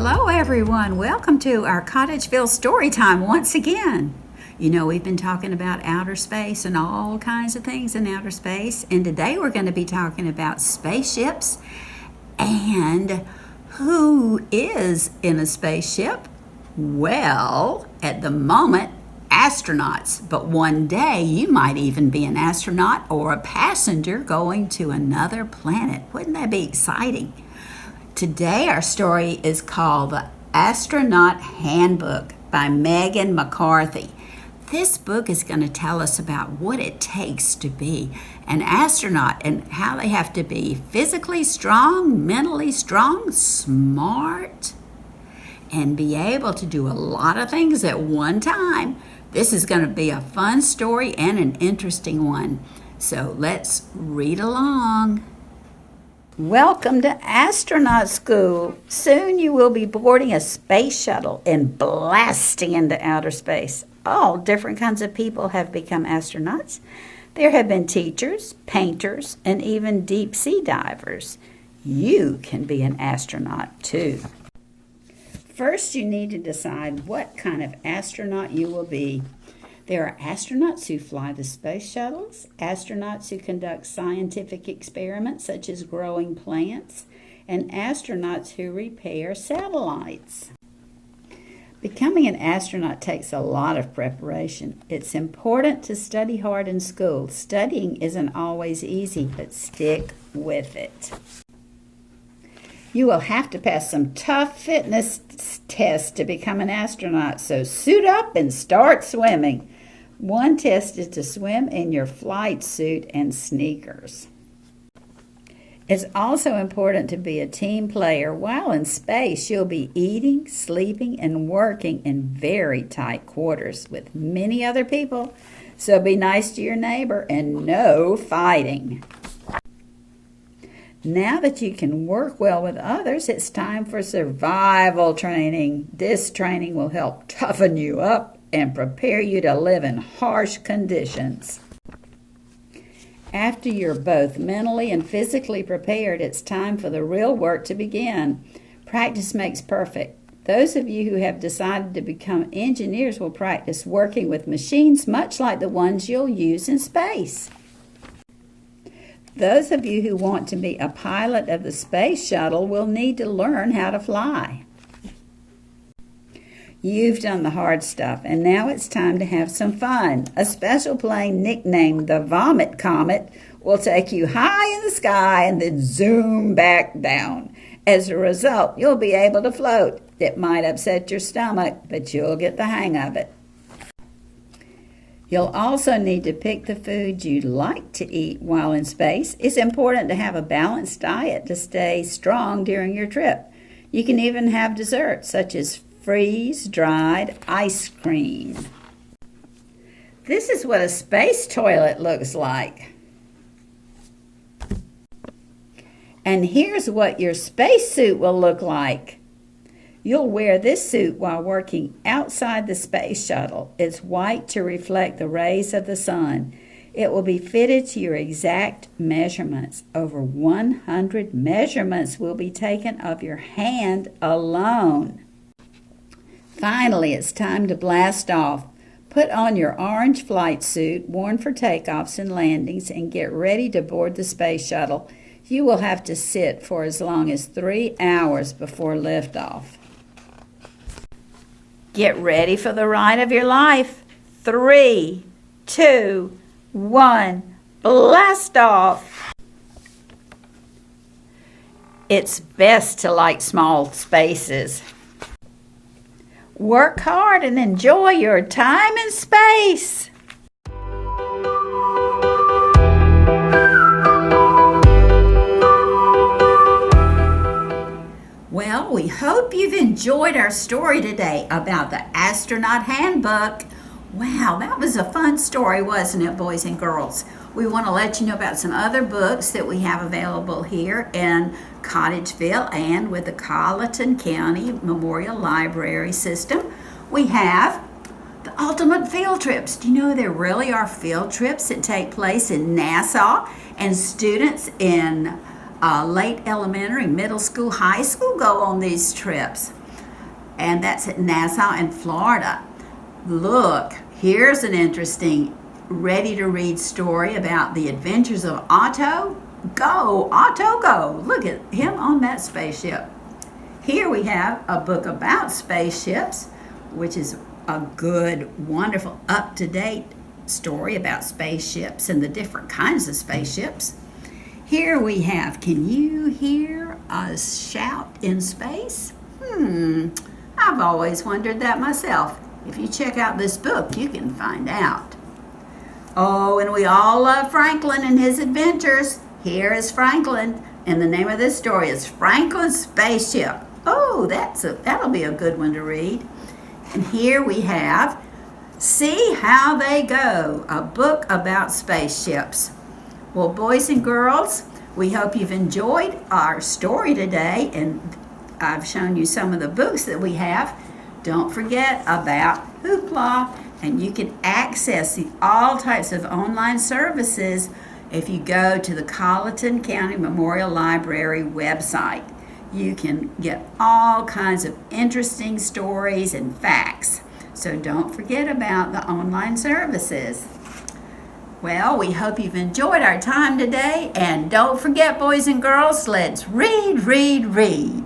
Hello everyone, welcome to our Cottageville Storytime once again. You know, we've been talking about outer space and all kinds of things in outer space, and today we're going to be talking about spaceships and who is in a spaceship? Well, at the moment, astronauts, but one day you might even be an astronaut or a passenger going to another planet. Wouldn't that be exciting? Today our story is called The Astronaut Handbook by Megan McCarthy. This book is going to tell us about what it takes to be an astronaut and how they have to be physically strong, mentally strong, smart, and be able to do a lot of things at one time. This is going to be a fun story and an interesting one. So let's read along. Welcome to astronaut school. Soon you will be boarding a space shuttle and blasting into outer space. All different kinds of people have become astronauts. There have been teachers, painters, and even deep sea divers. You can be an astronaut too. First, you need to decide what kind of astronaut you will be. There are astronauts who fly the space shuttles, astronauts who conduct scientific experiments such as growing plants, and astronauts who repair satellites. Becoming an astronaut takes a lot of preparation. It's important to study hard in school. Studying isn't always easy, but stick with it. You will have to pass some tough fitness tests to become an astronaut, so suit up and start swimming. One test is to swim in your flight suit and sneakers. It's also important to be a team player. While in space, you'll be eating, sleeping, and working in very tight quarters with many other people, so be nice to your neighbor and no fighting. Now that you can work well with others, it's time for survival training. This training will help toughen you up and prepare you to live in harsh conditions. After you're both mentally and physically prepared, it's time for the real work to begin. Practice makes perfect. Those of you who have decided to become engineers will practice working with machines much like the ones you'll use in space. Those of you who want to be a pilot of the space shuttle will need to learn how to fly. You've done the hard stuff, and now it's time to have some fun. A special plane nicknamed the Vomit Comet will take you high in the sky and then zoom back down. As a result, you'll be able to float. It might upset your stomach, but you'll get the hang of it. You'll also need to pick the food you'd like to eat while in space. It's important to have a balanced diet to stay strong during your trip. You can even have desserts such as freeze-dried ice cream. This is what a space toilet looks like. And here's what your spacesuit will look like. You'll wear this suit while working outside the space shuttle. It's white to reflect the rays of the sun. It will be fitted to your exact measurements. Over 100 measurements will be taken of your hand alone. Finally, it's time to blast off. Put on your orange flight suit, worn for takeoffs and landings, and get ready to board the space shuttle. You will have to sit for as long as 3 hours before liftoff. Get ready for the ride of your life. 3, 2, 1, blast off. It's best to like small spaces. Work hard and enjoy your time in space. Well, we hope you've enjoyed our story today about the Astronaut Handbook. Wow, that was a fun story, wasn't it, boys and girls? We want to let you know about some other books that we have available here in Cottageville and with the Colleton County Memorial Library System. We have the Ultimate Field Trips. Do you know there really are field trips that take place in Nassau, and students in late elementary, middle school, high school go on these trips? and that's at Nassau in Florida. Look, here's an interesting ready-to-read story about the adventures of Otto. Go, Otto, go. Look at him on that spaceship. Here we have a book about spaceships, which is a good, wonderful, up-to-date story about spaceships and the different kinds of spaceships. Here we have, can you hear a shout in space? I've always wondered that myself. If you check out this book, you can find out. Oh, and we all love Franklin and his adventures. Here is Franklin, and the name of this story is Franklin's Spaceship. Oh, that'll be a good one to read. And here we have See How They Go, a book about spaceships. Well, boys and girls, we hope you've enjoyed our story today, and I've shown you some of the books that we have. Don't forget about Hoopla, and you can access all types of online services if you go to the Colleton County Memorial Library website. You can get all kinds of interesting stories and facts. So don't forget about the online services. Well, we hope you've enjoyed our time today, and don't forget, boys and girls, let's read, read, read.